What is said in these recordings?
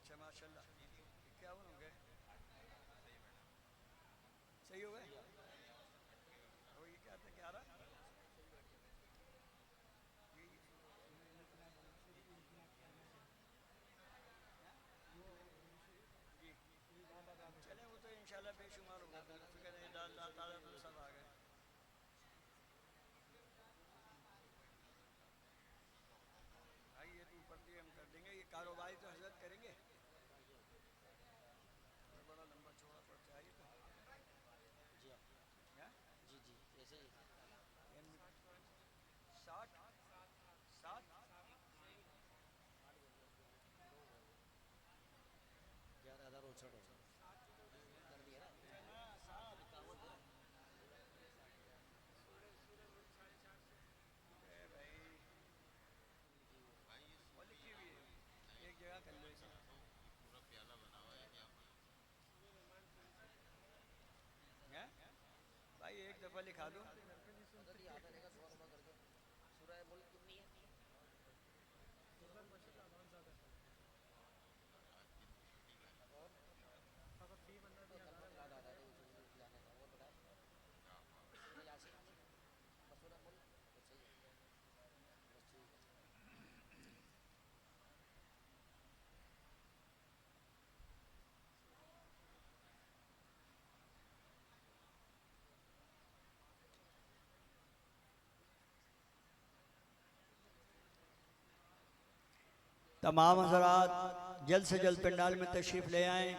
اچھا ماشاء اللہ، کیا ہو گئے؟ صحیح ہو گئے؟ وہ یہ کیا تھا، کیا رہا؟ جی چلیں، وہ تو انشاءاللہ بے شمار ہوگا، تو فکر نہیں، اللہ تعالیٰ تو سب آ گئے۔ بھائی یہ تو اوپر بھی ہم کر دیں گے، یہ کاروباری تو حضرت کریں گے، بڑا لمبا چوڑا پڑتا ہے یہ تو۔ جی ہاں؟ جی جی ایسے ہی 60 60 11,069 ہو گئے کر دیا نا نا 60 51 تھے نا اے بھائی، وہ لکھی ہوئی ہے، ایک جگہ کر لو اسے۔ ہیں؟ بھائی ایک دفعہ لکھا دو۔ حضرت یہ آتا رہے گا صبح صبح کر کے سورہ ملک کتنی ہے اور تو کلمہ یاد آتا ہے تو اسی جانے کا اور بتائیں سورہ یاسین بس سورہ ملک بس صحیح ہے بس ٹھیک ہے تمام حضرات جلد سے جلد پنڈال میں تشریف لے آئیں،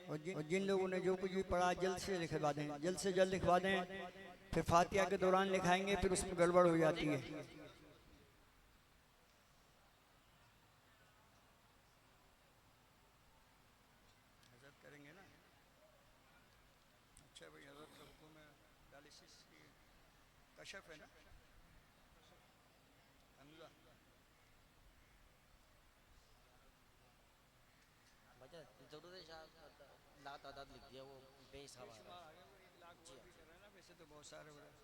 اور جن لوگوں نے جو کچھ بھی پڑھا جلد سے لکھوا دیں، جلد سے جلد لکھوا دیں، پھر فاتحہ کے دوران لکھائیں گے، پھر اس میں گڑبڑ ہو جاتی ہے۔ حضرت کریں گے نا؟ اچھا بھائی، حضرت کا حکم ہے، ڈائلسس کی کشف ہے نا؟ حمزہ بچہ ضرورت ہے لا تعداد لکھ دیا وہ بے حساب بے آ رہا شمار آ ہے گئے، وہ 1 لاکھ جی اور ہاں بھی جی کر رہے ہیں نا، ویسے تو بہت سارے ہو رہے ہیں۔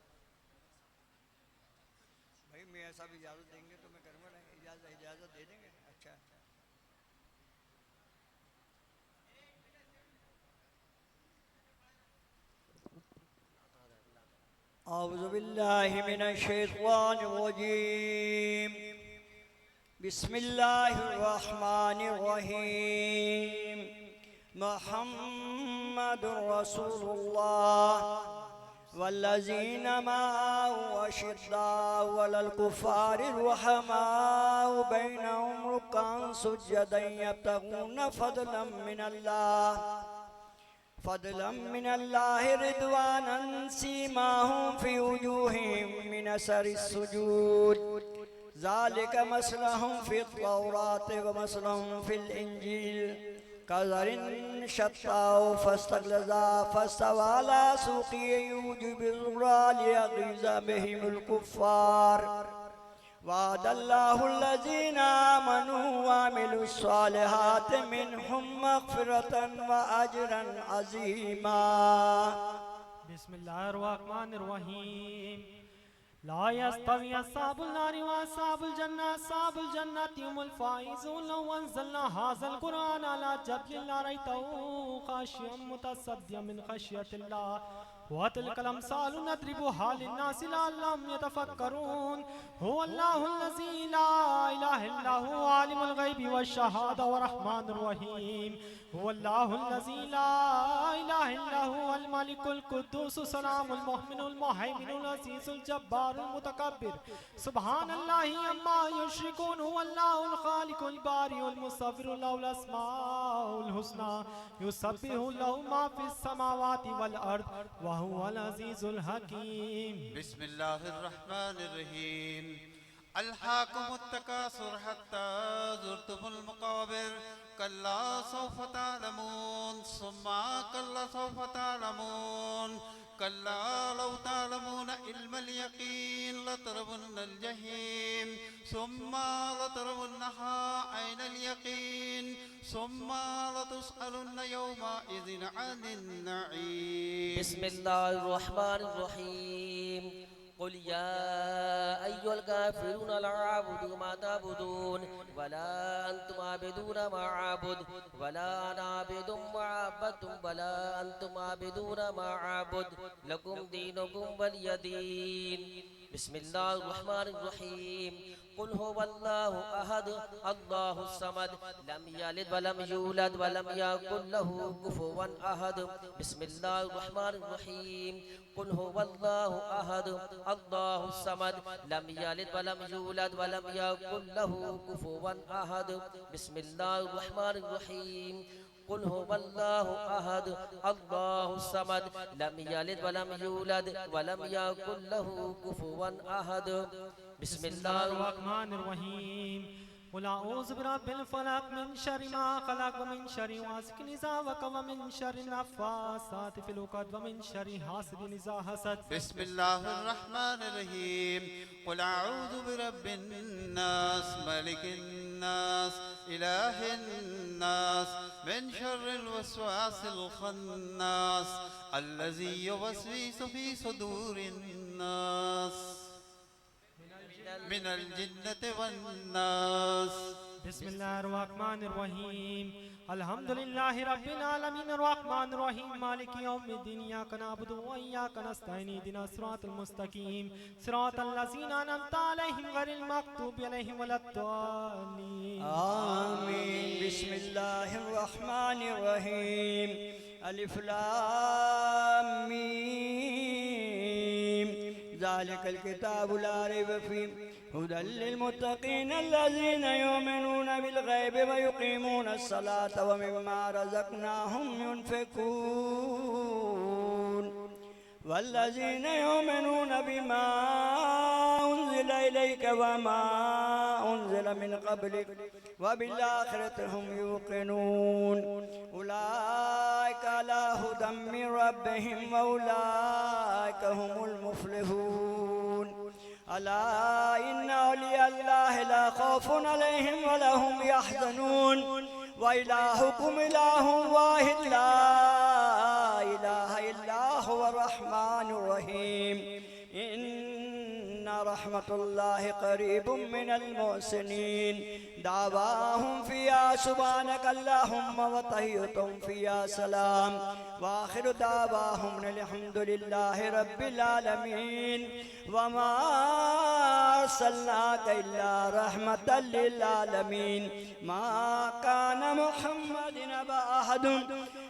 بھائی میں ایسا بھی اجازت دیں گے تو میں کروں گا نا، اجازت دے دیں گے؟ اچھا لا تعداد لا تعداد اعوذ باللہ من الشیطان الرجیم، بسم اللہ الرحمن الرحیم، محمد رسول اللہ والذین معه أشداء على الكفار رحماء بينهم ركعا سجدا يبتغون فضلا من الله رضوانا سيماهم في وجوههم من أثر السجود ذلك مثلهم في التوراة ومثلهم في الإنجيل كزرع شطأه فاستغلظ فاستوى على سوقه يعجب الزرع ليغيظ بهم الكفار وعد الله الذين آمنوا وعملوا الصالحات منهم مغفرة وأجرا عظيما۔ بسم الله الرحمن الرحيم لا يستوي أصحاب النار وأصحاب الجنة أصحاب الجنة هم الفائزون لو أنزلنا هذا القرآن على جبل لرأيته خاشعا متصدعا من خشية الله وتلك الأمثال نضربها للناس لعلهم يتفكرون هو الله الذي لا إله إلا هو عالم الغيب والشهادة والرحمن الرحيم هو الله الذي لا إله إلا هو الملك القدوس السلام المؤمن المهيمن العزيز الجبار المتكبر سبحان الله عما يشركون هو الله الخالق البارئ المصور له الأسماء الحسنى يسبح له ما في السماوات والأرض وهو العزيز الحكيم بسم الله الرحمن الرحيم ألهاكم التكاثر حتى زرتم المقابر كلا سوف تعلمون ثم كلا سوف تعلمون كلا لو تعلمون علم اليقين لترون الجحيم ثم لترونها عين اليقين ثم لتسألن يومئذ عن النعيم بسم الله الرحمن الرحيم قل يا أيها الكافرون لا أعبد ما تعبدون ولا أنتم عابدون ما أعبد ولا أنا عابد ما عبدتم ولا أنتم عابدون ما أعبد لكم دينكم ولي دين. بسم الله الرحمن الرحيم. قل هو الله أحد الله الصمد لم يلد ولم يولد ولم يكن له كفوا أحد. بسم الله الرحمن الرحيم. قل هو الله أحد الله الصمد لم يلد ولم يولد ولم يكن له كفوا أحد. بسم الله الرحمن الرحيم. قل هو الله أحد الله الصمد لم يلد ولم يولد ولم يكن له كفوا أحد. بسم الله الرحمن الرحيم. قل أعوذ برب الفلق من شر ما خلق ومن شر غاسق إذا وقب ومن شر النفاثات في العقد ومن شر حاسد إذا حسد. بسم الله الرحمن الرحيم. قل أعوذ برب الناس ملك الناس إله الناس من شر الوسواس الخناس الذي يوسوس في صدور الناس من الجنة والناس. بسم الله الرحمن الرحيم. الحمد لله رب العالمين الرحمن الرحيم مالك يوم الدين إياك نعبد وإياك نستعين اهدنا الصراط المستقيم صراط الذين أنعمت عليهم غير المغضوب عليهم ولا الضالين. آمين. بسم الله الرحمن الرحيم. ألف لام ميم ذلك الكتاب لا ريب فيه هدى للمتقين الذين يؤمنون بالغيب ويقيمون الصلاة ومما رزقناهم ينفقون والذين يؤمنون بما أنزل إليك وما أنزل من قبلك وبالآخرة هم يوقنون أولئك على هدى من ربهم وأولئك هم المفلحون. ألا إن أولياء الله لا خوف عليهم ولا هم يحزنون وإلهكم إله واحد لا إله إلا هو الرحمن الرحيم. إن رحمة الله قريب من المحسنين. دعواهم فيها سبحانك اللهم وتحيتهم فيها سلام وآخر دعواهم الحمد لله رب العالمين. وما أرسلناك إلا رحمة للعالمين. ما كان محمد أبا أحد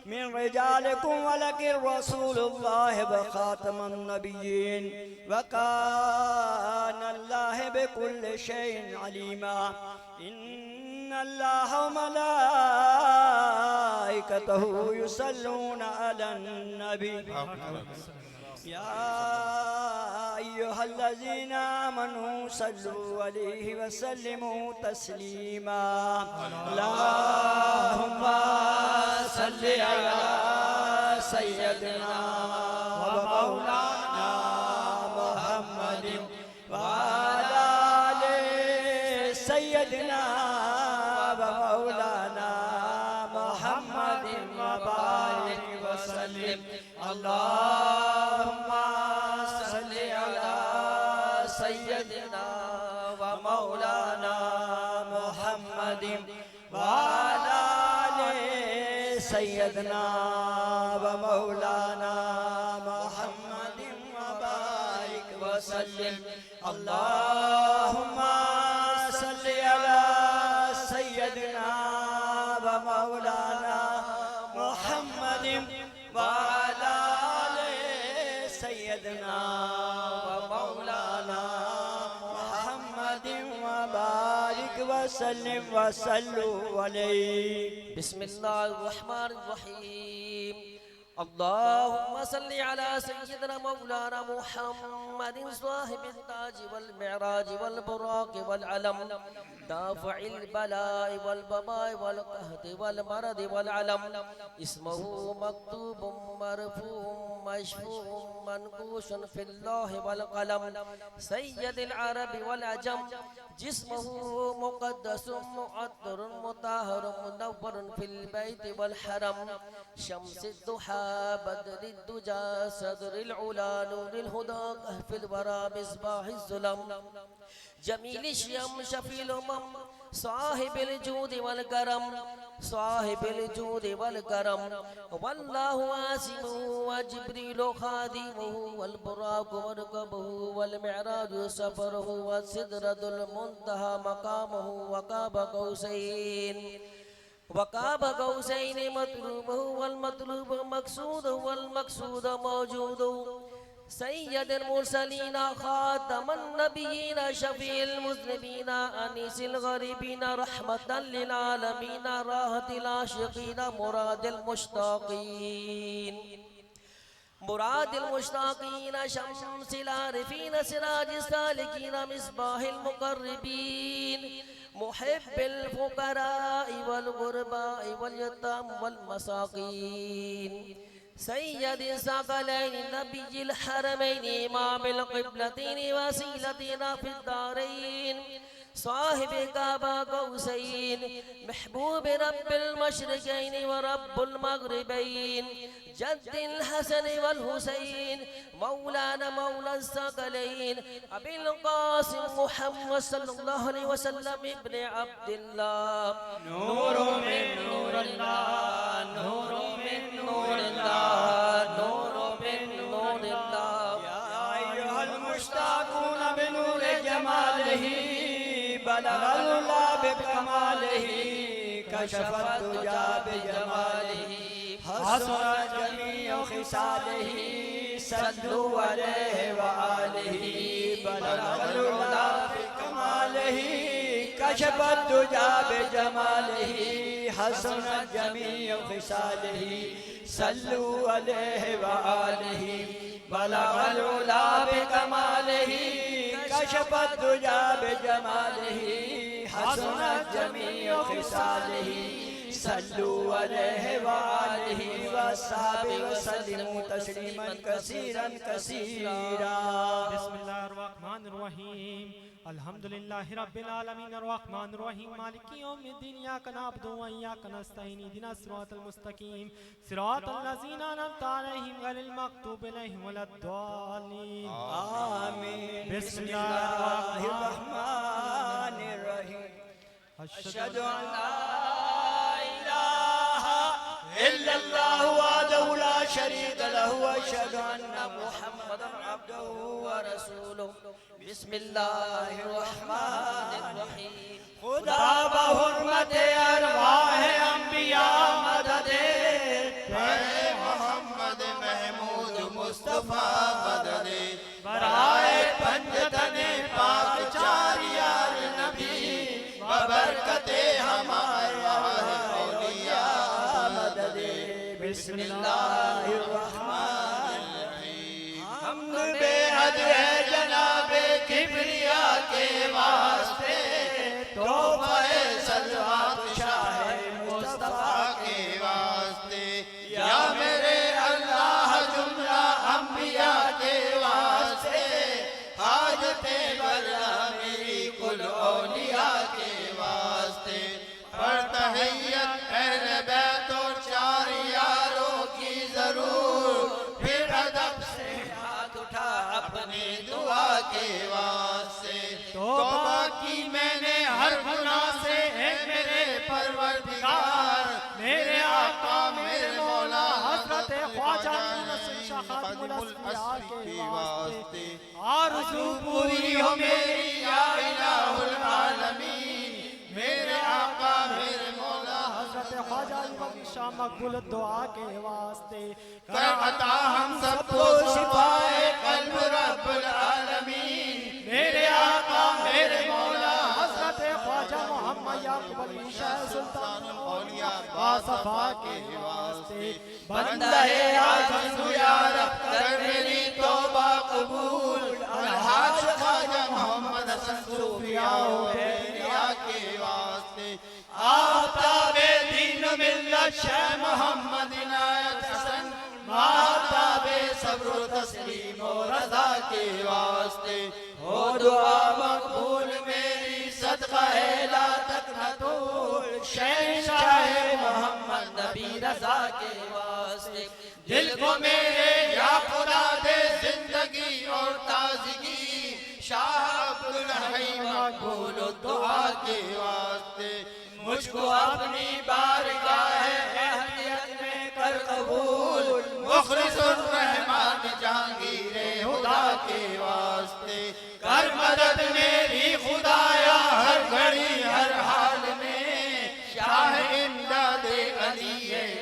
من رجالكم ولكن رسول الله وخاتم النبيين وكان الله بكل شيء عليما. إن الله وملائكته يصلون على النبي يا أيها الذين آمنوا صلوا عليه وسلموا تسليما. اللهم صل على سيدنا ومولانا محمد وعلى آل سيدنا ومولانا محمد وبارك وسلم. اللهم صل على سيدنا ومولانا محمد وعلى آل سيدنا ومولانا محمد وبارك وسلم. اللهم صل على سيدنا ومولانا محمد وعلى آل سيدنا ومولانا محمد وبارك وسلم وصلوا عليه. بسم الله الرحمن الرحيم. اللهم صل على سيدنا مولانا محمد صاحب التاج والمعراج والبراق والعلم دافع البلاء والبماء والقهد والمرض والعلم. اسمه مكتوب مرفوع مشفوع منقوش في اللوح والقلم. سيد العرب والعجم جسمه مقدس معطر مطهر منور في البيت والحرم. شمس الضحى ضحى بدر الدجى صدر العلا نور الهدى كهف الورى مصباح الظلم جميل الشيم شفي الأمم صاحب الجود والكرم صاحب الجود والكرم والله عاصمه وجبريل خادمه والبراق مركبه والمعراج سفره والسدرة المنتهى مقامه وقاب قوسين مطلوبه والمطلوب مقصوده والمقصود موجود سيد المرسلين خاتم النبيين شفيع المذنبين أنيس الغريبين رحمة للعالمين راحة العاشقين مراد المشتاقين شمس العارفين سراج السالكين مصباح المقربين محب الفقراء والغرباء واليتام والمساكين سيد الثقلين نبي الحرمين إمام القبلتين وسيلتنا في الدارين صاحب كعبة قوسين محبوب رب المشرقين ورب المغربين جد الحسن والحسين مولانا مولى الثقلين أبي القاسم محمد صلى الله عليه وسلم ابن عبد الله نور من نور الله نور من نور الله نور من نور الله يا أيها المشتاقون بنور جماله بلغ العلا بكماله كشف الدجى بجماله حسنت جميع خصاله صلوا عليه وآله بلغ العلا بكماله كشف الدجى بجماله حسنت جميع خصاله صلوا عليه وآله بلغ العلا بكماله كشف الدجى بجماله حسنت جميع خصاله صلوا عليه وآله وصحبه وسلموا تسليما كثيرا كثيرا. بسم الله الرحمن الرحيم الحمد لله رب العالمين الرحمن الرحيم مالك يوم الدين إياك نعبد وإياك نستعين اهدنا الصراط المستقيم صراط الذين أنعمت عليهم غير المغضوب عليهم ولا الضالين آمين. بسم بسم الله الله الرحمن الرحيم أشهد أن لا إله إلا الله وحده لا شريك له وأشهد أن محمدا عبده ورسوله. بسم الله الرحمن الرحيم خدا بحرمت ارواح انبیاء مدد اے محمد محمود مصطفیٰ مدد برائے پنجتن پاک چار یار نبی ببرکت ہمارے اولیاء مدد. بسم اللہ الرحمن الرحیم. حمد بے حد ہے جناب کبریا کے واسطے توبہ صلوات شاہ مصطفیٰ کے واسطے یا میرے اللہ جملہ انبیاء کے واسطے حاجت بلا میری کل اولیاء کے واسطے. پر تحیت اہل بیت اور چار یاروں کی ضرور پھر ادب سے ہاتھ اٹھا اپنی دعا کے واسطے. توبہ کی میں نے ہر گناہ سے ہے میرے پروردگار میرے آقا میرے مولا حضرت خواجہ شاہ خاتم الاسفیاء کے واسطے آرزو پوری ہو میری یا الہ العالمین میرے آقا میرے مولا حضرت خواجہ امام شاہ مقبول دعا کے واسطے کر عطا ہم سب کو شفائے قلب رب العالمین میرے آقا میرے مولا حضرت خواجہ محمد یعقوب علی شاہ سلطان الاولیاء باصفا کے واسطے بندہ آجز یا رب کر میری توبہ قبول. الحاج خواجہ محمد حسن صوفیاء کے واسطے آفتاب دین ملت شاہ محمد عنایت حسن ماتاب صبر و تسلیم و رضا کے واسطے. ہو دعا مقبول میری صدقہ ہے لا تک نہ طول شہنشاہ محمد نبی رضا کے واسطے دل کو میرے یا خدا دے زندگی اور تازگی شاہ عبدالحی مقبول دعا کے واسطے مجھ کو اپنی بارگاہ احمدیت میں کر قبول مخلص الرحمن جہانگیر خدا کے واسطے کر مدد میری خدایا ہر گھڑی ہر حال میں شاہ امداد علی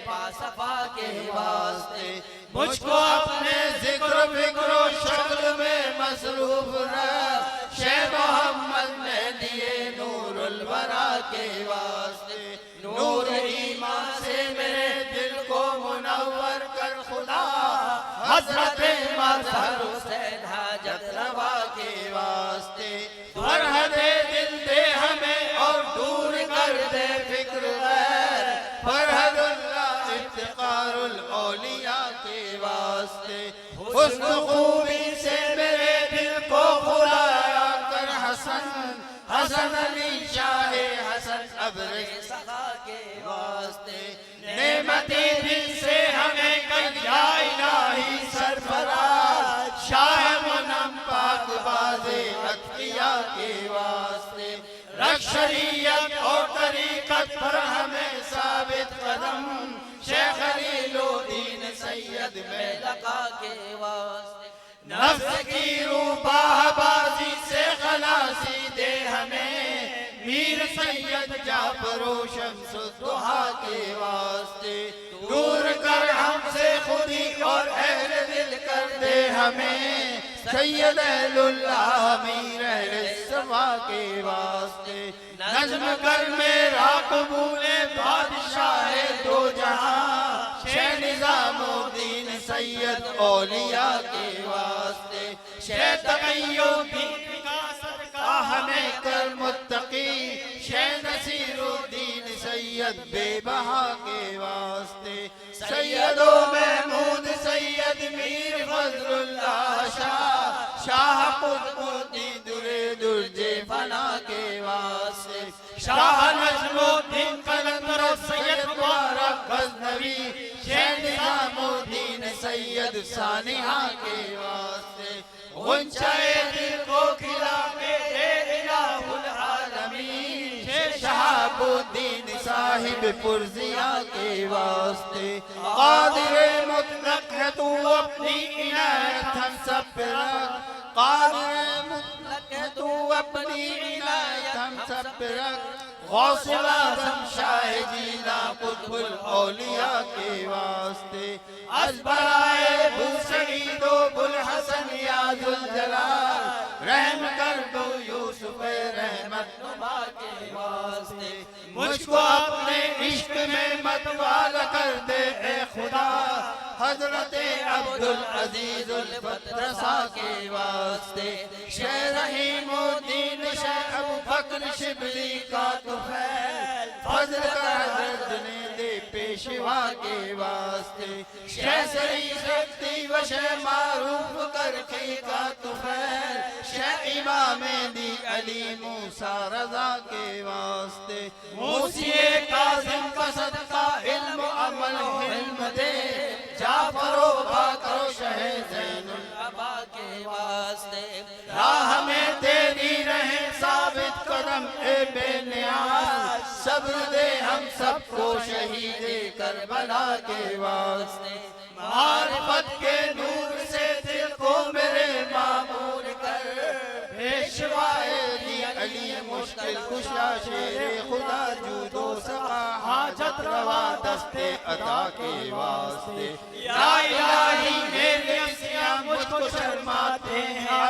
پاسفا کے واسطے مجھ کو اپنے ذکر و فکر و شکل میں مصروف رکھ شیخ محمد مہدی نور الورا کے واسطے نور ایمان سے میرے دل کو منور کر خدا حضرت مظہر حسین حاجت روا کے واسطے فرحت دل دے ہمیں اور دور کر دے فکر غیر فرحت اللہ افتقار الاولیاء کے واسطے حسن خوبی سے میرے دل کو خدایا کر حسن حسن علی شاہ حسن ابر سخا کے واسطے نعمتی دل سے ہمیں کر یا الہی سرفراز شاہ منم پاک باز اتقیاء کے واسطے رکھ شریعت اور طریقت پر ہمیں ثابت قدم شیخ خلیل الدین سید لقا کے واسطے نفس کی روباہ بازی سے خلاصی دے ہمیں میر سید جعفر و شمس الضحیٰ کے واسطے دور کر ہم سے خودی اور اہل دل کر دے ہمیں سید اہل اللہ میر اہل السما کے واسطے نظم کر میرا قبول بادشاہ دو جہاں شیخ نظام الدین سید اولیاء کے واسطے شیخ تقی الدین کا صدقہ ہمیں کر متقی شیخ نصیر الدین سید بے بہا کے واسطے سید و محمود سید میر فضل اللہ شاہ شاہ قطب الدین درج فنا کے واسطے شاہ نجم الدین قلندر سید مبارک غزنوی شیخ نظام الدین سید سانحہ کے واسطے غنچہ دل کو کھلا میرے الہ العالمین شیخ شہاب الدین صاحب پرزیہ کے واسطے قادر مطلق ہے تو اپنی عنایت ہم سب پہ رکھ قادر مطلق ہے تو اپنی عنایت ہم سب پہ رکھ غوث اعظم شاہ جیلا قطب الاولیاء کے واسطے از برائے بوسعید و بلحسن یا ذوالجلال رحم کر دو یوسف رحمت نما کے واسطے مجھ کو اپنے عشق میں متوال کر دے اے خدا حضرت عبدالعزیز الفترسا کے واسطے شیخ رحیم الدین شیخ ابو بکر شبلی کا طفیل فضل کا حضرت نے پیشوا کے واسطے شیخ سری سکتی و شیخ معروف کرکی کا طفیل شیخ امام دی علی موسیٰ رضا کے واسطے موسی کاظم کا صدقہ علم و عمل علم دے جعفر و باقر و شہ زین العبا کے واسطے راہ میں تیری رہے ثابت قدم اے بے نیاز صبر دے ہم سب کو شہید کربلا کے واسطے معرفت کے نور سے دل کو میرے معمور کر پیشوائے دی علی مشکل کشا شیر خدا جود و سقا حاجت روا دست عطا کے واسطے یا الہی میرے سیاں مجھ کو شرماتے ہیں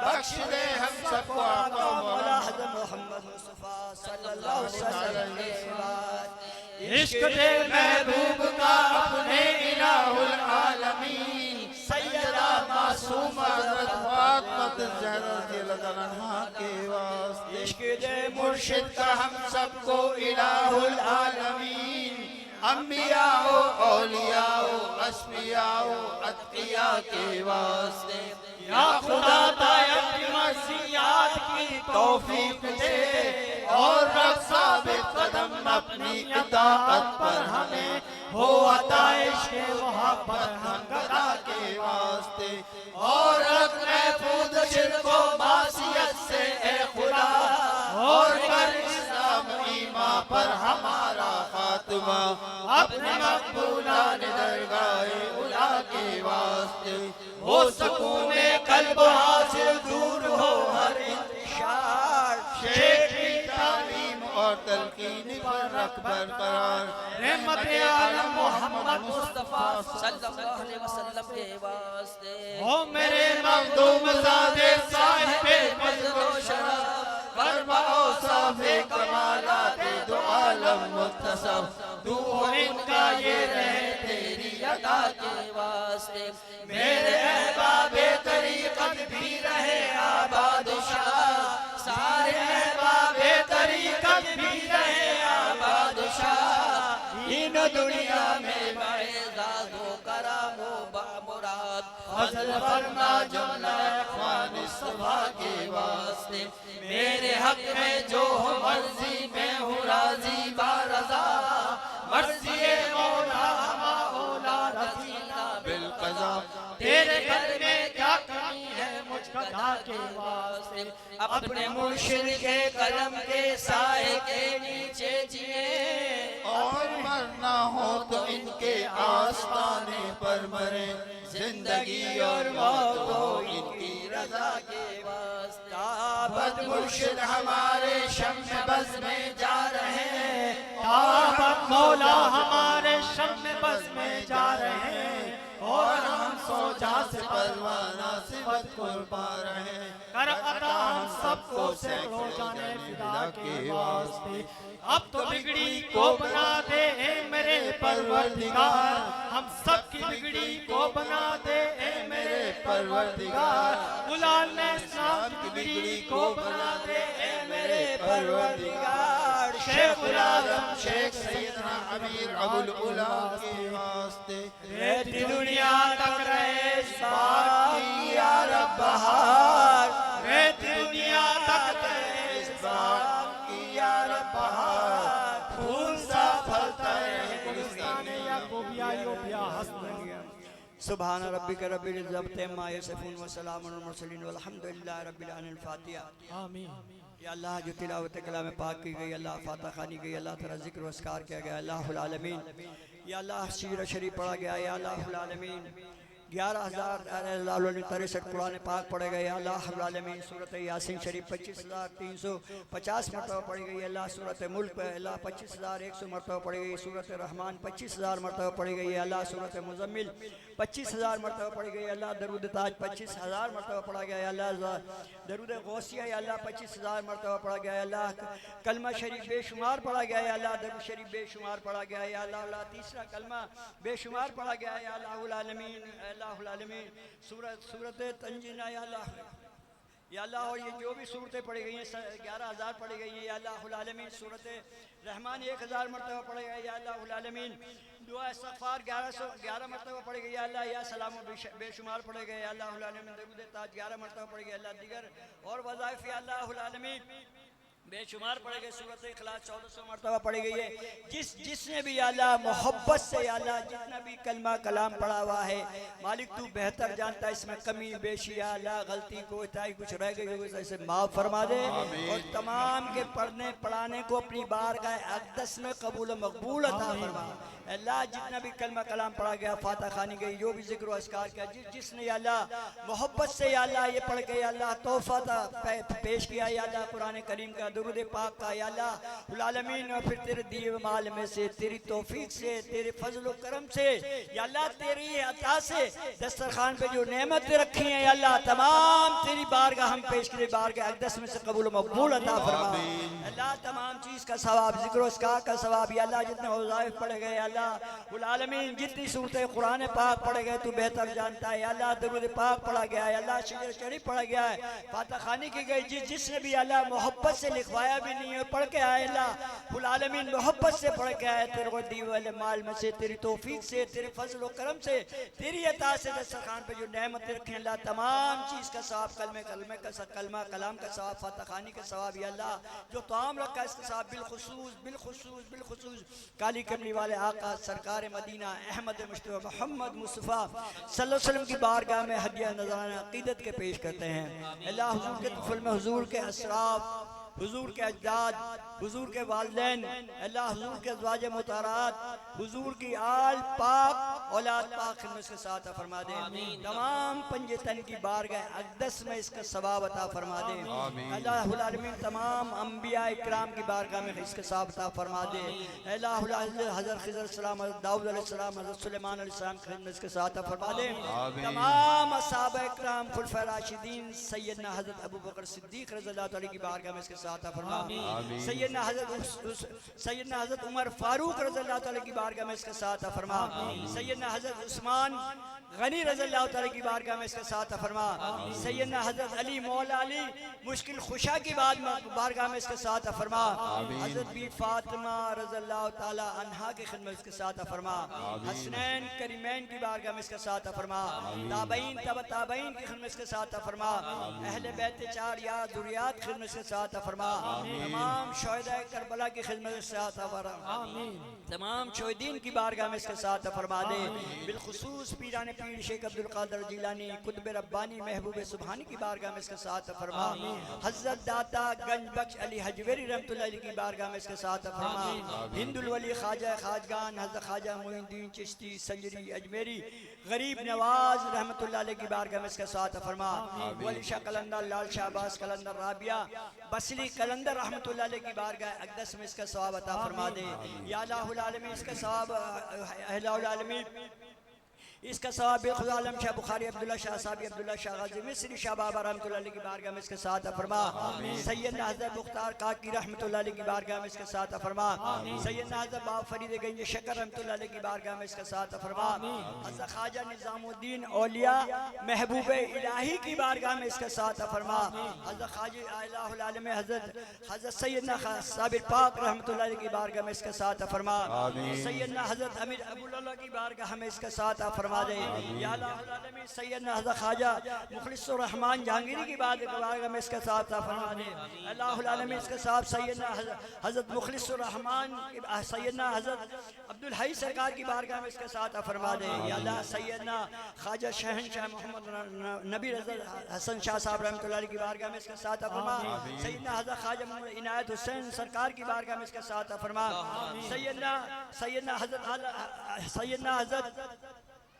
بخش دے ہم سب کو آقا مولا حضرت محمد مصطفیٰ صلی اللہ علیہ وسلم عشق دے محبوب کا اپنے الہ العالمین سیدہ معصومہ حضرت فاطمہ الزہرا رضی اللہ عنہا کے واسطے عشق دے مرشد کا ہم سب کو الہ العالمین انبیاء و اولیاء و اسفیاء و اتقیاء کے واسطے یا خدا دائم کی مرضیات کی توفیق دے اور رکھ ثابت قدم اپنی اطاعت پر ہمیں، ہو عطا عشق محبت ہم گدا کے واسطے، اور رکھ محفوظ شرک و معصیت سے اے خدا، اور کر اسلام ایمان پر ہمارا خاتمہ، اپنے مقبولان درگاہ اولا کے واسطے، ہو سکون قلب حاصل، دور ہو ہر انتشار، شیخ کی تعلیم اور تلقین پر رکھ برقرار، رحمت عالم محمد مصطفیٰ صلی اللہ علیہ وسلم کے واسطے، او میرے مخدوم زادے صاحب فضل و شرف، برپا و صاف کمالات دو عالم متصف، تو ان کا یہ رہے تیری عطا کے واسطے، میرے احباب طریقت بھی رہے آباد شاہ، سارے احباب طریقت بھی رہے آباد شاہ، ان دنیا میں اعزاز و کرم و بامراد، فضل فرما جملہ اخوان اصطفیٰ کے واسطے، میرے حق میں جو ہو مرضی میں ہوں راضی بارضا، مرضی مولا ہما اولا رضینا بالقضا، تیرے گھر میں کیا کمی ہے مجھ گدا کے واسطے، اپنے مرشد کے قلم کے سائے کے نیچے جیے، اور مرنا ہو تو ان کے آستانے پر مرے، زندگی اور موت ہو ان کی رضا کے واسطے، تابت مرشد ہمارے شم بز میں جا رہے ہیں، تابت مولا ہمارے شم بز میں جا رہے ہیں، اور ہم سوچا سے پروانہ صفت قربا رہے، کر عطا ہم سب کو سینکڑوں جانے فدا کے واسطے، اب تو بگڑی کو بنا دے اے میرے پروردگار، ہم سب کی بگڑی کو بنا دے اے میرے پروردگار، غلام نے اسلام کی بگڑی کو بنا دے اے میرے پروردگار، شیخ العالم شیخ سیدنا امیر ابو العلا کے واسطے، رہتی دنیا تک رہے اس بات کی یا رب بہار، رہتی دنیا تک رہے اس بات کی یا رب بہار، پھول سا پھلتا ہے گلستان یعقوبیہ حسن سبحان ربک رب العزت عما یصفون وسلام علی المرسلین والحمدللہ رب العالمین۔ الفاتحہ۔ آمین۔ یا اللہ جو تلاوت کلام پاک کی گئی، اللہ فاتحہ خوانی گئی، اللہ تیرا ذکر و اذکار کیا گیا، اللہ العالمین، یا اللہ سیرہ شریف پڑھا گیا، یا اللہ العالمین، 11,63 قرآن پاک پڑھے گئے، یا اللہ العالمین، سورۃ یاسین شریف 25,350 مرتبہ پڑھی گئی، اللہ سورۃ ملک اللہ 25,100 مرتبہ پڑھی گئی، سورۃ رحمان 25,000 مرتبہ پڑھی گئی، اللہ سورۃ مزمل 25,000 مرتبہ پڑھی گئی، اللہ درود تاج 25,000 مرتبہ پڑھا گیا، یا اللہ درود غوثیہ یا اللہ 25,000 مرتبہ پڑھا گیا، یا اللہ کلمہ شریف بے شمار پڑھا گیا، یا اللہ درود شریف بے شمار پڑھا گیا، یا اللہ تیسرا کلمہ بے شمار پڑھا گیا، یا اللہ العالمین، اللہ العالمین، سورۃ تنجینہ، یا اللہ اور یہ جو بھی صورتیں پڑھی گئی ہیں 11,000 پڑھی گئی ہیں، یا اللہ العالمین، سورۃ رحمان 1,000 مرتبہ پڑھے گئے، یا اللہ العالمین، دعا استغفار 1111 مرتبہ پڑھی گئی، یا اللہ یا سلام بے شمار پڑھے گئے، یا اللہ العالمین، درود تاج 11 مرتبہ پڑھی گئی، اللہ دیگر اور وظائف یا اللہ العالمین بے شمار پڑھے گئے، سورۃ اخلاص 1400 مرتبہ پڑھی گئی ہے۔ جس نے بھی یا اللہ محبت سے یا اللہ جتنا بھی کلمہ کلام پڑھا ہوا ہے، مالک تو بہتر جانتا ہے، اس میں کمی بیشی یا اللہ غلطی کوتاہی کچھ رہ گئی ہو اسے معاف فرما دے، اور تمام کے پڑھنے پڑھانے کو اپنی بارگاہ اقدس میں قبول و مقبول عطا فرما۔ اللہ جتنا بھی کلمہ کلام پڑھا گیا، فاتحہ خوانی گئی، جو بھی ذکر و اذکار کیا، جس نے یا اللہ محبت سے یا اللہ یہ پڑھ کے یا اللہ تحفہ پیش کیا، یا اللہ قرآن کریم کا درود پاک کا، یا اللہ العالمین، اور پھر تیرے دیے مال میں سے، تیری توفیق سے، تیرے فضل و کرم سے، یا اللہ تیری عطا سے دسترخوان پہ جو نعمتیں رکھی ہیں، یا اللہ تمام تیری بارگاہ ہم پیش کرے، بارگاہ اقدس میں سے قبول و مقبول عطا فرما۔ اللہ تمام چیز کا ثواب، ذکر و اذکار کا ثواب، یا اللہ جتنے وظائف پڑھے گئے، یا اللہ اللہ العالمین جتنی صورتیں قرآن پاک پڑھے گئے تو بہتر جانتا ہے یا اللہ درود پاک پڑھا گیا ہے اللہ شجر شریف پڑھا گیا ہے فاتح خانی کی گئی جس نے بھی اللہ محبت سے لکھوایا بھی نہیں ہے پڑھ کے آئے اللہ العالمین محبت سے پڑھ کے آئے تیرے کو دیے والے مال میں سے تیری توفیق سے تیرے فضل و کرم سے تیری عطا سے دسترخوان پہ جو نعمت رکھیں اللہ تمام چیز کا ثواب کلمہ کا کلمہ کلام کا ثواب فاتح خانی کا ثواب یا اللہ جو طعام رکھا اس کا ثواب بالخصوص کالی کملی والے آقا سرکار مدینہ احمد مصطفیٰ محمد مصطفیٰ صلی اللہ علیہ وسلم کی بارگاہ میں ہدیہ نذرانہ عقیدت کے پیش کرتے ہیں اللہ حضور کے طفل میں حضور کے اسراف حضور کے اجداد حضور کے والدین اللہ حضور کے ازواج مطہرات حضور کی آل پاک اولاد پاک خدمت کے ساتھ فرما دے تمام پنجے تن کی بارگاہ اقدس میں اس کا ثواب عطا فرما دے اللہ العالمین تمام انبیاء اکرام کی بارگاہ میں اس کا ثواب عطا فرما دے اللہ حضرت خضر السلام حضرت داؤد علیہ السلام حضرت سلیمان علیہ السلام خدمت کے ساتھ فرما دے تمام اصحاب اکرام خلفائے راشدین سیدنا حضرت ابو بکر صدیق رضی اللہ عنہ کی بارگاہ میں اس کے ساتھ فرما سیدنا حضرت عمر فاروق رضی اللہ عنہ کی بارگاہ میں اس کے ساتھ فرما سیدنا حضرت عثمان غنی رضی اللہ عنہ کی بارگاہ میں اس کے ساتھ فرما سیدنا حضرت علی مولا علی مشکل خشا کی بارگاہ میں اس کے ساتھ فرما حضرت بی فاطمہ رضی اللہ تعالی عنہا کی خدمت اس کے ساتھ فرما حسنین کریمین کی بارگاہ میں اس کے ساتھ فرما تابعین تبع تابعین کی خدمت اس کے ساتھ فرما اہل بیت چار یا ذریات خدمت اس کے ساتھ فرما تمام شہداء کربلا کی خدمت اس کے ساتھ فرما تمام شہیدین کی بارگاہ میں اس کے ساتھ فرما دے بالخصوص پیران پیر شیخ عبد القادر جیلانی قطب ربانی محبوب سبحانی کی بارگاہ میں اس کے ساتھ فرما حضرت داتا گنج بخش علی حجویری رحمت اللہ علیہ کی بارگاہ میں اس کے ساتھ فرما ہند الولی خواجہ خواجگان حضرت خواجہ معین الدین چشتی سنجری اجمیری غریب نواز رحمت اللہ علیہ کی بارگاہ میں اس کے ساتھ فرما ولی شاہ قلندر لال شاہ عباس قلندر رابعہ بصری قلندر رحمت اللہ علیہ کی بارگاہ اقدس میں اس کا ثواب عطا فرما دے یا اللہ العالمین اس کا ثواب الہ العالمین اس کا ثواب خدا عالم شاہ بخاری عبداللہ شاہ صاحبی عبداللہ شاہ غازی مصری شاہ بابا رحمت اللہ علیہ کی بارگاہ میں اس کے ساتھ فرما سیدنا حضرت مختار کاکی رحمت اللہ علیہ کی بارگاہ میں اس کے ساتھ فرما سیدنا حضرت باب فرید گنج شکر رحمت اللہ علیہ کی بارگاہ میں اس کے ساتھ فرما حضرت خواجہ نظام الدین اولیاء محبوب الہی کی بارگاہ میں اس کے ساتھ فرما حضرت خواجہ الہ العالم حضرت سیدنا صابر پاک رحمت اللہ علیہ کی بارگاہ میں اس کے ساتھ فرما سیدنا حضرت امیر ابو اللہ کی بارگاہ میں اس کے ساتھ فرما دے یا اللہ العالمین سیدنا حضرت خواجہ مخلص الرحمن جہانگیری کی بارگاہ میں اس کے ساتھ فرما دے اللہ العالمین اس کے ساتھ سیدنا حضرت مخلص الرحمن سیدنا حضرت عبدالحی سرکار کی بارگاہ میں اس کے ساتھ فرما دے یا اللہ سیدنا خواجہ شہنشاہ محمد نبی رضا حسن شاہ صاحب رحمت اللہ علیہ کی بارگاہ میں اس کے ساتھ فرما سیدنا حضرت خواجہ محمد عنایت حسین سرکار کی بارگاہ میں اس کے ساتھ فرما سیدنا حضرت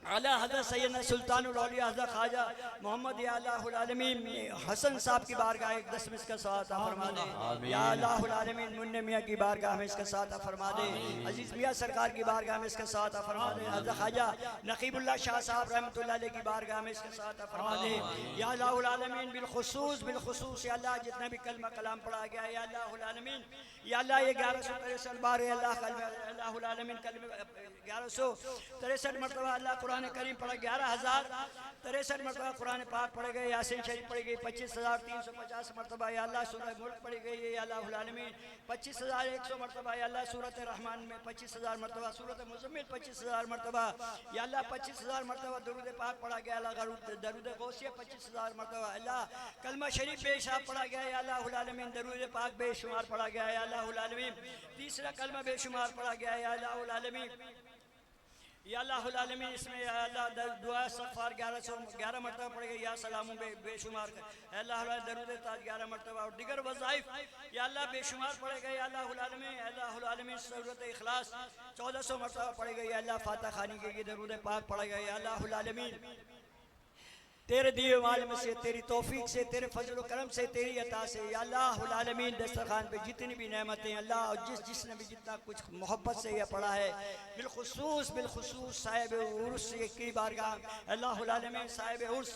اعلیٰ حضرت سیدنا سلطان الاولیاء حضرت خواجہ محمد یا اللہ العالمین حسن صاحب کی بارگاہ اقدس میں اس کا ساتھ فرما دے یا اللہ العالمین منع میاں کی بارگاہ میں اس کا ساتھ فرما دے عزیز میاں سرکار کی بارگاہ میں اس کا ساتھ فرما دے حضرت خواجہ نقیب اللہ شاہ صاحب رحمت اللہ علیہ کی بارگاہ میں اس کا ساتھ فرما دے یا اللہ العالمین بالخصوص یا اللہ جتنا بھی کلمہ کلام پڑھا گیا یا اللہ العالمین یا اللہ یہ 1163 بار ہے اللہ العالمین کلمہ 1163 مرتبہ اللہ قرآن کریم پڑھا 11,063 مرتبہ قرآن پاک پڑھے گئے یاسین شریف پڑھی گئی 25,350 مرتبہ یا اللہ سورہ ملک پڑھی گئی یا اللہ العالمین 25,100 مرتبہ یا اللہ سورۃ رحمان میں 25,000 مرتبہ سورۃ مزمل 25,000 مرتبہ یا اللہ 25,000 مرتبہ درود پاک پڑھا گیا اللہ درود غوثیہ 25,000 مرتبہ اللہ کلمہ شریف بے شمار پڑھا گیا یا اللہ العالمین درود پاک بے شمار پڑھا گیا یا اللہ العالمین تیسرا کلمہ بے شمار پڑھا گیا یا اللہ العالمین یا اللہ العالمین اس میں یا اللہ دعا استغفار 1111 مرتبہ پڑھے گئے یا سلاموں بے شمار یا اللہ العالمین درود تاج 11 مرتبہ اور دیگر وظائف یا اللہ بے شمار پڑھے گئے یا اللہ العالمین سورۃ اخلاص 1400 مرتبہ پڑھے گئے یا اللہ فاتح خانی کے درود پاک پڑھے گئے یا اللہ العالمین تیرے دیے عالم سے، تیری توفیق سے، تیرے فضل و کرم سے، تیری عطا سے یا اللہ العالمین دسترخوان پہ جتنی بھی نعمتیں اللہ اور جس نے بھی جتنا کچھ محبت سے یہ پڑھا ہے، بالخصوص صاحب عرس کی بارگاہ اللہ العالمین صاحب عرس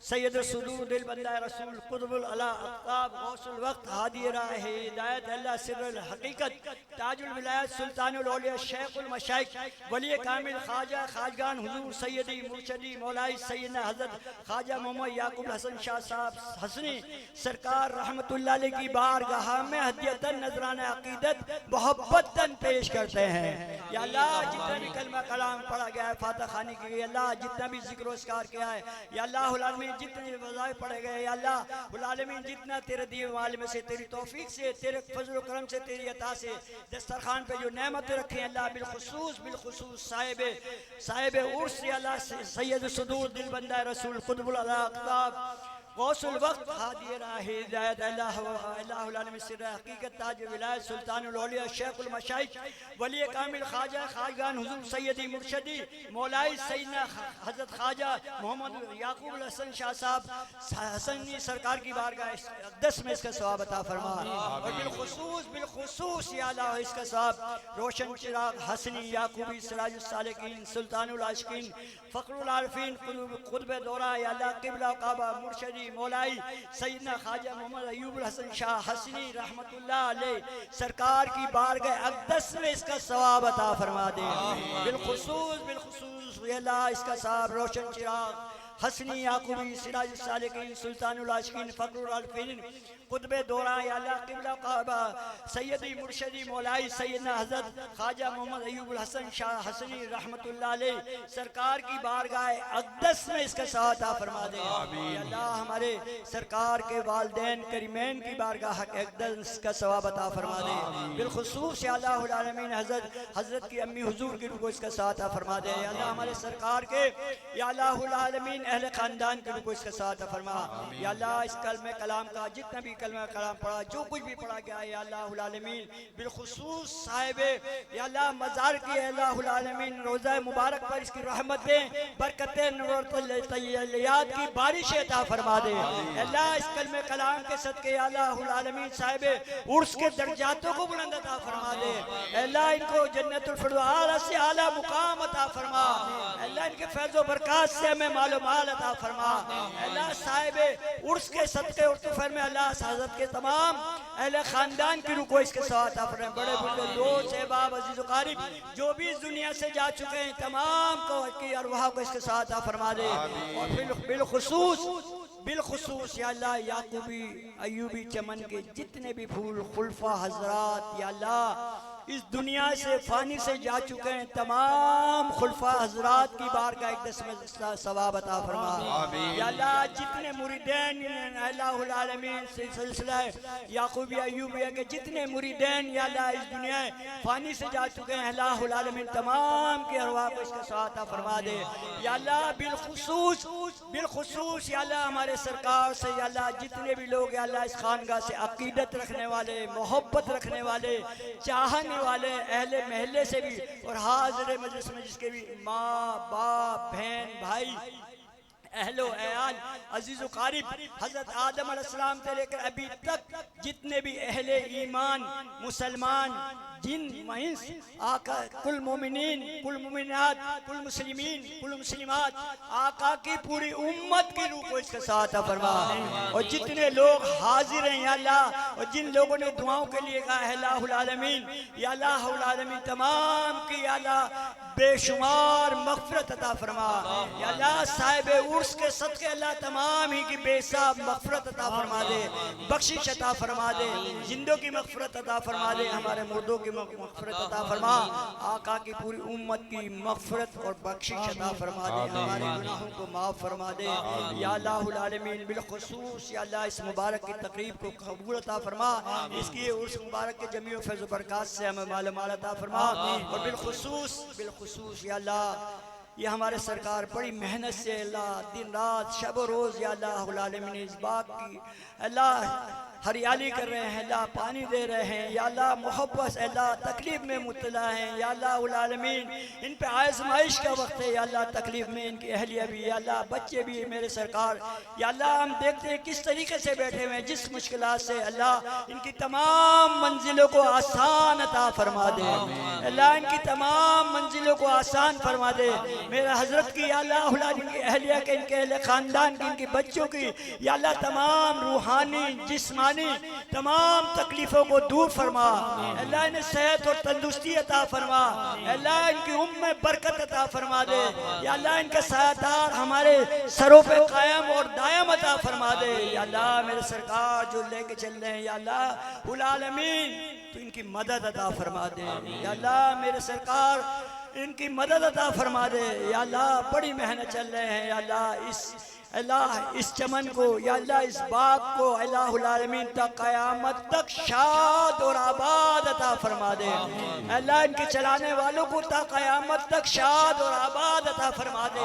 سید الصدور دل بندہ رسول قطب العلا اقطاب غوث الوقت ہادی راہ ہدایت اللہ سر الحقیقت تاج الولایت سلطان الاولیاء شیخ المشائخ ولی کامل خواجہ خواجگان حضور سیدی مرشدی مولائی سیدنا حضرت خواجہ محمد یعقوب حسن شاہ صاحب حسنی سرکار رحمت اللہ علیہ کی بارگاہ میں ہدیتاً نذرانہ عقیدت محبتاً پیش کرتے ہیں یا اللہ جتنا بھی کلمہ کلام پڑھا گیا ہے فاتح خانی کی گئی اللہ جتنا بھی ذکر و اذکار کیا ہے یا اللہ العالمین جتنے وظائف پڑھے گئے یا اللہ العالمین جتنا تیرے دیے عالم سے تیری توفیق سے تیرے فضل و کرم سے تیری عطا سے دسترخوان پہ جو نعمتیں رکھیں اللہ بالخصوص صاحب عرس یا اللہ سید صدور دل بندہ رسول قطب العلا اقطاب غوث الوقت ہادی راہ ہدایت اللہ العالمین سر حقیقت تاج ولایت سلطان الاولیاء شیخ المشائخ ولی کامل خواجہ خواجگان حضور سیدی مرشدی مولائی سیدنا حضرت خواجہ محمد یعقوب حسن شاہ صاحب حسنی سرکار کی بارگاہ اقدس میں اس کا ثواب عطا فرما اور بالخصوص یا اللہ اس کا ثواب روشن چراغ حسنی یعقوبی سراج السالکین سلطان العاشقین فخر العارفین قطب دورہ یا اللہ قبلہ کعبہ مرشدی مولائی سیدنا خواجہ محمد ایوب الحسن شاہ حسنی رحمت اللہ علیہ سرکار کی بارگاہ اقدس میں اس کا ثواب عطا فرما دے بالخصوص یا اللہ اس کا ثواب روشن چراغ حسنی یعقوبی سراج السالکین سلطان العاشقین فخر العارفین قطب دورہ یا اللہ قبلہ کعبہ سیدی مرشدی مولائی سیدنا حضرت خواجہ محمد ایوب الحسن شاہ حسنی رحمت اللہ علیہ سرکار کی بارگاہ اقدس میں اس کا ثواب عطا فرما دے یا اللہ ہمارے سرکار کے والدین کریمین کی بارگاہ اقدس کا ثواب عطا فرما دے بالخصوص یا اللہ العالمین حضرت کی امی حضور کی روح کو اس کا ثواب عطا فرما دے یا اللہ ہمارے سرکار کے یا اللہ العالمین اہل خاندان کے روح کو اس کا ثواب عطا فرما یا اللہ اس کلمہ کلام کا جتنا بھی کلمہ کلام پڑھا جو کچھ بھی پڑھا گیا ہے یا اللہ العالمین بالخصوص صاحب یا اللہ مزار کی اللہ العالمین روزہ مبارک پر اس کی رحمتیں برکتیں نورت الطیات کی بارش عطا فرما دے اللہ اس کلمہ کلام کے صدقے یا اللہ العالمین صاحب عرس کے درجاتوں کو بلند عطا فرما دے اللہ ان کو جنت الفردوس سے اعلیٰ مقام عطا فرما اللہ ان کے فیض و برکات سے ہمیں مال و مال عطا فرما اللہ صاحب عرس کے صدقے اور طفیل میں اللہ حضرت کے تمام اہل خاندان کی روح کو اس کے ثواب عطا فرمائے بڑے بڑے دوست احباب عزیز و قریب جو بھی اس دنیا سے جا چکے ہیں تمام کو کی ارواح کو اس کے ثواب عطا فرما دے اور بالخصوص یا اللہ یعقوبی ایوبی چمن کے جتنے بھی پھول خلفاء حضرات یا اللہ اس دنیا سے فانی سے جا چکے ہیں تمام خلفاء حضرات کی بارگاہ اقدس میں ثواب عطا فرما یا اللہ جتنے مریدین اللہ العالمین سے سلسلہ یعقوبی ایوبیہ کے جتنے مریدین یا اللہ اس دنیا فانی سے جا چکے ہیں اللہ العالمین تمام کے ارواح کو اس کا ثواب عطا فرما دے یا اللہ بالخصوص یا اللہ ہمارے سرکار سے یا اللہ جتنے بھی لوگ یا اللہ اس خانگاہ سے عقیدت رکھنے والے محبت رکھنے والے چاہنے والے اہل محلے سے بھی اور حاضر مجلس میں جس کے بھی ماں باپ بہن بھائی اہل و عیال عزیز و قریب حضرت آدم علیہ السلام سے لے کر ابھی تک جتنے بھی اہل ایمان مسلمان جن مہنس آقا کل مومنین کل مومنات کل مسلمین کل مسلمات آقا کی پوری امت کی روح کو اس کے ساتھ فرما اور جتنے لوگ حاضر ہیں یا اللہ اور جن لوگوں نے دعاؤں کے لیے کہا ہے اللہ العالمین یا اللہ العالمین تمام کی یا اللہ بے شمار مغفرت عطا فرما یا اللہ صاحب عرس کے صدقے اللہ تمام ہی کی بے حساب مغفرت عطا فرما دے بخشش عطا فرما دے زندوں کی مغفرت عطا فرما دے ہمارے مردوں کی مغفرت عطا فرما آقا کی پوری امت کی مغفرت اور بخشش عطا فرما دے ہمارے گناہوں کو معاف فرما دے یا اللہ العالمین بالخصوص یا اللہ اس مبارک کی تقریب کو قبول عطا فرما اس کی عرس مبارک کے جمیع و فیض و برکات سے ہمیں مال مال عطا فرما اور بالخصوص یا اللہ یہ ہمارے سرکار بڑی محنت سے اللہ دن رات شب و روز یا اللہ العالمین اس باغ کی اللہ ہریالی کر رہے ہیں، اللہ پانی دے رہے ہیں، یا اللہ محبت اللہ تکلیف میں مبتلا ہیں، یا اللہ العالمین ان پہ آزمائش کا وقت ہے، یا اللہ تکلیف میں ان کی اہلیہ بھی، یا اللہ بچے بھی میرے سرکار، یا اللہ ہم دیکھتے ہیں کس طریقے سے بیٹھے ہوئے ہیں جس مشکلات سے، اللہ ان کی تمام منزلوں کو آسان عطا فرما دے، اللہ ان کی تمام منزلوں کو آسان فرما دے، میرے حضرت کی یا اللہ العالمین کی اہلیہ کے ان کے اہل خاندان کی ان کی بچوں کی یا اللہ تمام روحانی جسمانی تمام تکلیفوں کو دور فرما، اللہ انہیں صحت اور تندرستی عطا فرما، اللہ ان کی میں برکت عطا فرما دے، یا اللہ ان کا سایہ دار ہمارے سروں پہ قائم اور دائم عطا فرما دے، یا اللہ میرے سرکار جو لے کے چل رہے ہیں یا اللہ العالمین تو ان کی مدد عطا فرما دے، یا اللہ میرے سرکار ان کی مدد عطا فرما دے، یا اللہ بڑی محنت چل رہے ہیں، یا اللہ اس چمن کو یا اللہ اس باغ کو اللہ العالمین تک قیامت تک شاد اور آباد عطا فرما دے، اللہ ان کے چلانے والوں کو تا قیامت تک شاد اور آباد عطا فرما دے،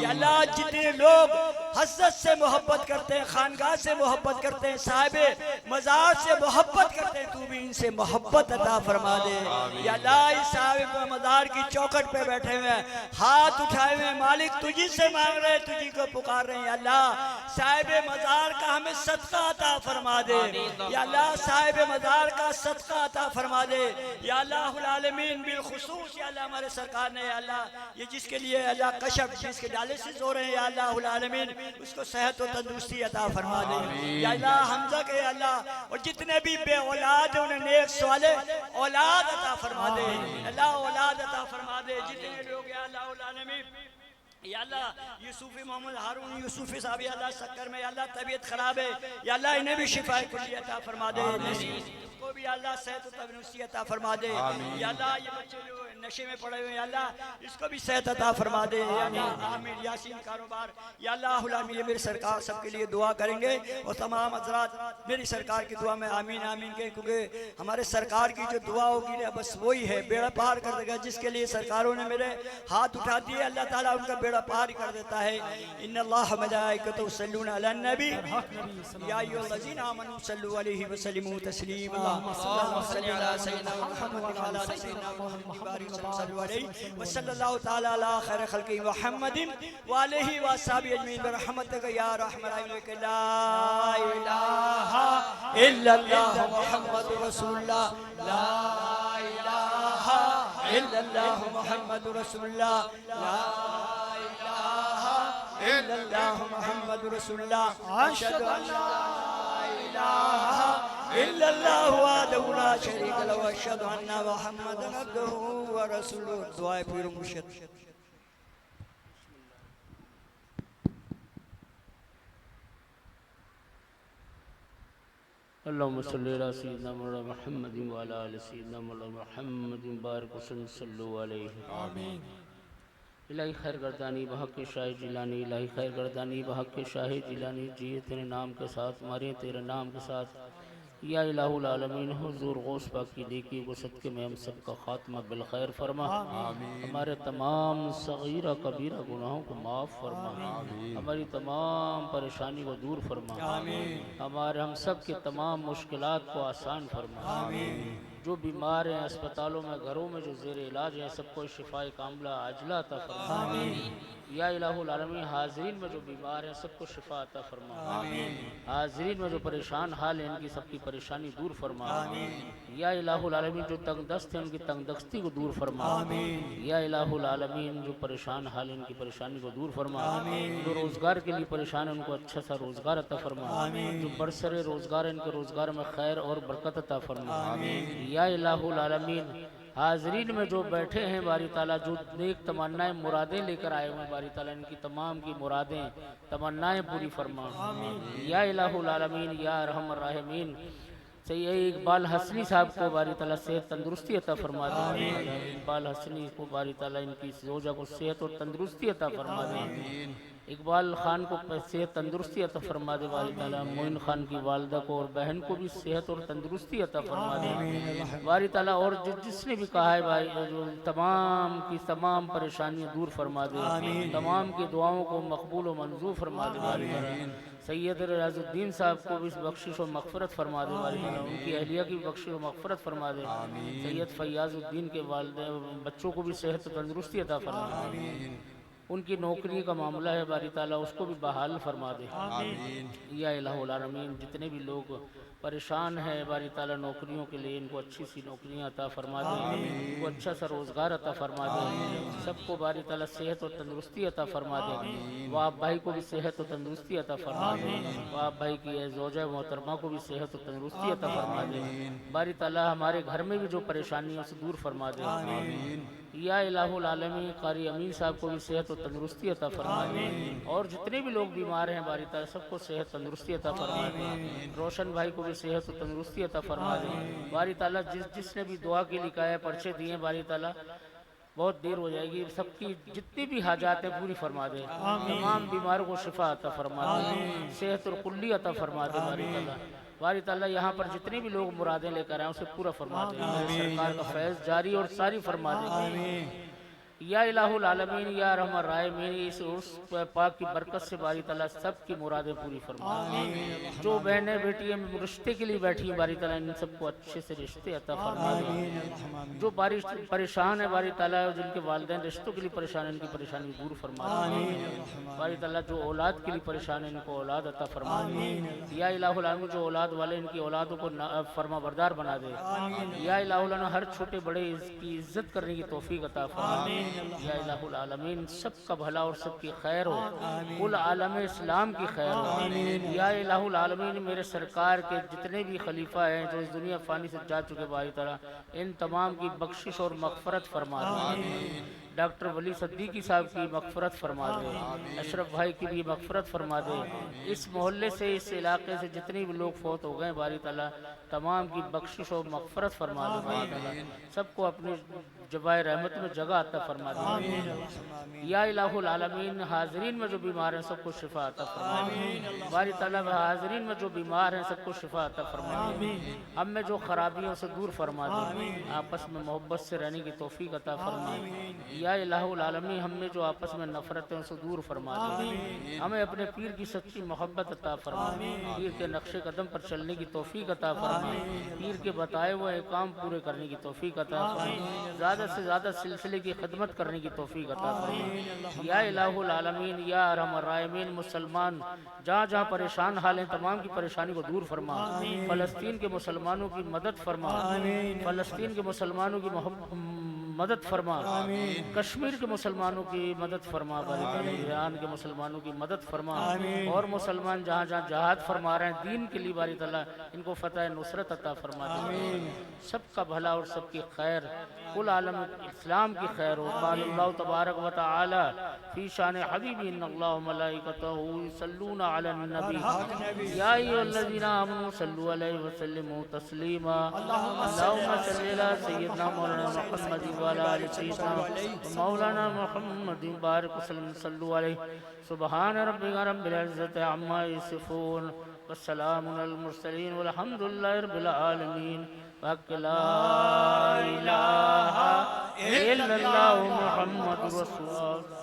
یا اللہ جتنے لوگ حضرت سے محبت کرتے ہیں، خانقاہ سے محبت کرتے ہیں، صاحب مزار سے محبت کرتے ہیں، تو بھی ان سے محبت عطا فرما دے، یا اللہ اس صاحب مزار کی چوکٹ پہ بیٹھے ہوئے ہاتھ اٹھائے ہوئے مالک تجھی سے مانگ رہے تجھی کو پکار رہے ہیں، یا اللہ صاحب مزار کا ہمیں صدقہ عطا فرما دے، یا اللہ صاحب مزار کا صدقہ عطا فرما دے، یا اللہ العالمین بالخصوص یا اللہ ہمارے سرکار نے یا اللہ یہ جس کے لیے اللہ کشف جس کے ڈائلسس ہو رہے ہیں یا اللہ العالمین اس کو صحت و تندرستی عطا فرما دے، یا اللہ حمزہ کے اللہ اور جتنے بھی بے اولاد ہیں انہیں نیک صالح اولاد عطا فرما دے، اللہ اولاد عطا فرما دے، جتنے لوگ یا اللہ العالمین یا اللہ یوسف محمد ہارون یوسف صاحب یا اللہ سکر میں یا اللہ طبیعت خراب ہے یا اللہ انہیں بھی شفاء کلی عطا فرما دے، اس کو بھی یا اللہ صحت و تندرستی عطا فرما دے، یا اللہ یہ بچے جو نشے میں پڑے ہوئے یا اللہ اس کو بھی صحت عطا فرما دے، یا اللہ آمین یاسین کاروبار یا اللہ العالمین میرے سرکار سب کے لیے دعا کریں گے، اور تمام حضرات میری سرکار کی دعا میں آمین آمین کہیں، کیونکہ ہمارے سرکار کی جو دعا ہوگی نا بس وہی ہے بیڑا پار کر دے گا، جس کے لیے سرکاروں نے میرے ہاتھ اٹھا دیے اللہ تعالیٰ ان کا بیڑا پار کر دیتا ہے، ان اللہ ملائکتہ یصلون علی النبی یا ایھا الذین آمنوا صلوا علیہ وسلموا تسلیما، اللہم صل علی سیدنا محمد وعلی آل سیدنا محمد صلوا علیہ وصلی اللہ تعالی علی خیر خلق محمد وآلہ وصحبہ اجمعین برحمتک یا ارحم الراحمین، لا الہ الا اللہ محمد رسول اللہ، لا الہ الا اللہ محمد رسول اللہ، لا إلا الله محمد رسول الله أشهد أن لا إله إلا الله وحده لا شريك له وأشهد أن محمدا عبده ورسوله، دعاء پیر مرشد۔ اللهم صل على سيدنا مولانا محمد وعلى آل سيدنا مولانا محمد بارك وسلم صلوا عليه آمين۔ الہی خیر گردانی بحق شاہ جیلانی، الہی خیر گردانی بحق شاہ جیلانی، جیے تیرے نام کے ساتھ مارے تیرے نام کے ساتھ، یا الہ العالمین حضور غوث پاک کی نیکی و صدقے میں ہم سب کا خاتمہ بالخیر فرما، ہمارے تمام صغیرہ کبیرہ گناہوں کو معاف فرما، ہماری تمام پریشانی کو دور فرما، ہمارے ہم سب کے تمام مشکلات کو آسان فرما، جو بیمار ہیں اسپتالوں میں گھروں میں جو زیر علاج ہیں سب کو شفاء کاملہ عاجلہ عطا فرما، یا الہ العالمین حاضرین میں جو بیمار ہیں سب کو شفاء عطا فرما، حاضرین میں جو پریشان حال ہیں ان کی سب کی پریشانی دور فرما، یا الہ العالمین جو تنگ دست ہیں ان کی تنگ دستی کو دور فرما، یا الہ العالمین جو پریشان حال ہیں ان کی پریشانی کو دور فرما، جو روزگار کے لیے پریشان ہیں ان کو اچھا سا روزگار عطا فرما، جو برسر روزگار ہیں ان کے روزگار میں خیر اور برکت عطا فرما، یا الہ العالمین حاضرین میں جو بیٹھے ہیں باری تعالیٰ جو نیک تمنائیں مرادیں لے کر آئے ہوئے باری تعالیٰ ان کی تمام کی مرادیں تمنائیں پوری فرما، یا الہ العالمین یا ارحم الراحمین سید اقبال حسنی صاحب کو باری تعالیٰ صحت تندرستی عطا فرما دے، اقبال حسنی کو باری تعالیٰ ان کی زوجہ کو صحت اور تندرستی عطا فرما دے، اقبال خان کو صحت تندرستی عطا فرما دے باری تعالیٰ، معین خان کی والدہ کو اور بہن کو بھی صحت اور تندرستی عطا فرما دے باری تعالیٰ، اور جس نے بھی کہا ہے بھائی جو تمام کی تمام پریشانیاں دور فرما دے، تمام کی دعاؤں کو مقبول و منظور فرما دے باری تعالیٰ۔ سید ریاض الدین صاحب کو بھی بخشش و مغفرت فرما دے باری تعالیٰ، ان کی اہلیہ کی بخشش و مغفرت فرما دے۔ سید فیاض الدین کے والدین بچوں کو بھی صحت و تندرستی عطا فرما دے، ان کی نوکری کا معاملہ ہے باری تعالیٰ اس کو بھی بحال فرما دے۔ یا الہ العالمین جتنے بھی لوگ پریشان ہیں باری تعالیٰ نوکریوں کے لیے، ان کو اچھی سی نوکریاں عطا فرما دے، ان کو اچھا سا روزگار عطا فرما دے، سب کو باری تعالیٰ صحت و تندرستی عطا فرما دے۔ وہاب بھائی کو بھی صحت و تندرستی عطا فرما دے، وہاب بھائی کی زوجہ محترمہ کو بھی صحت و تندرستی عطا فرما دے باری تعالیٰ، ہمارے گھر میں بھی جو پریشانیوں سے دور فرما دے۔ یا الہ العالمین قاری امین صاحب کو بھی صحت و تندرستی عطا فرما دے، اور جتنے بھی لوگ بیمار ہیں باری تعالیٰ سب کو صحت تندرستی عطا فرما دے۔ روشن بھائی کو بھی صحت و تندرستی عطا فرما دے باری تعالیٰ، جس نے بھی دعا کے لیے کہا ہے پرچے دیے باری تعالیٰ، بہت دیر ہو جائے گی، سب کی جتنی بھی حاجات ہیں پوری فرما دے، تمام بیماروں کو شفا عطا فرما دے، صحت الکلی عطا فرما دے باری تعالیٰ۔ باری تعالیٰ یہاں پر جتنے بھی لوگ مرادیں لے کر آئے اسے پورا فرما دے، سرکار کا فیض جاری اور ساری فرما دے۔ یا الہ العالمین یا ارحم الراحمین، اس عرس پاک کی برکت سے باری تعالیٰ سب کی مرادیں پوری فرما دے۔ جو بہنیں بیٹیاں رشتے کے لیے بیٹھی ہیں باری تعالیٰ ان سب کو اچھے سے رشتے عطا فرما دے۔ جو پریشان ہے باری تعالیٰ، جن کے والدین رشتوں کے لیے پریشان ہیں ان کی پریشانی دور فرما دے باری تعالیٰ۔ جو اولاد کے لیے پریشان ہیں ان کو اولاد عطا فرما دے۔ یا الہ العالمین جو اولاد والے ان کی اولادوں کو فرما بردار بنا دے۔ یا الہ العالمین ہر چھوٹے بڑے کی عزت کرنے کی توفیق عطا فرما دے۔ یا الہ العالمین سب کا بھلا اور سب کی خیر ہو، کل عالم اسلام کی خیر ہو۔ یا الہ العالمین میرے سرکار کے جتنے بھی خلیفہ ہیں جو اس دنیا فانی سے جا چکے باری تعالیٰ، ان تمام کی بخشش اور مغفرت فرما دے۔ ڈاکٹر ولی صدیقی صاحب کی مغفرت فرما دے، اشرف بھائی کی بھی مغفرت فرما دے۔ اس محلے سے اس علاقے سے جتنے بھی لوگ فوت ہو گئے باری تعالیٰ تمام کی بخشش و مغفرت فرما دے باری تعالیٰ، سب کو اپنی جبائے رحمت میں جگہ عطا فرما دے۔ یا الہ العالمین حاضرین میں جو بیمار ہیں سب کو شفا عطا فرما دے باری تعالیٰ، حاضرین میں جو بیمار ہیں سب کو شفا عطا فرما دے۔ ہم میں جو خرابیوں سے دور فرما دے، آپس میں محبت سے رہنے کی توفیق عطا فرما دے۔ یا الہ العالمین ہم میں جو آپس میں نفرتیں سے دور فرما دے، ہمیں اپنے پیر کی سچی محبت عطا فرما دے، پیر کے نقش قدم پر چلنے کی توفیق عطا فرما دے، پیر کے بتائے ہوئے کام پورے کرنے کی توفیق عطا فرما دے، زیادہ سے زیادہ سلسلے کی خدمت کرنے کی توفیق عطا فرما۔ یا الہ العالمین یا ارحم الراحمین مسلمان جہاں جہاں پریشان حال ہیں تمام کی پریشانی کو دور فرما، فلسطین کے مسلمانوں کی مدد فرما، فلسطین کے مسلمانوں کی مدد فرما، کشمیر کے مسلمانوں کی مدد فرما باری تعالیٰ، ایران کے مسلمانوں کی مدد فرما، اور مسلمان جہاں جہاں جہاد فرما رہے ہیں دین کے لیے باری تعالیٰ ان کو فتح نصرت عطا فرما دے، سب کا بھلا اور سب کی خیر، کل عالم اسلام کی خیر ہو۔ قال اللہ تبارک و تعالی فی شان حبیبی ان اللہ ملائکتہ یصلون علی النبی یا ایھا الذین آمنوا صلوا علیہ وسلموا تسلیما، اللہم صلی علی سیدنا مولانا محمد وعلی آل سیدنا مولانا محمد بارک وسلم صلوا علیہ۔ سبحان ربک رب العزت عما یصفون والسلام علی المرسلین والحمد للہ رب العالمین۔ حق لا الہ الا اللہ محمد رسول اللہ۔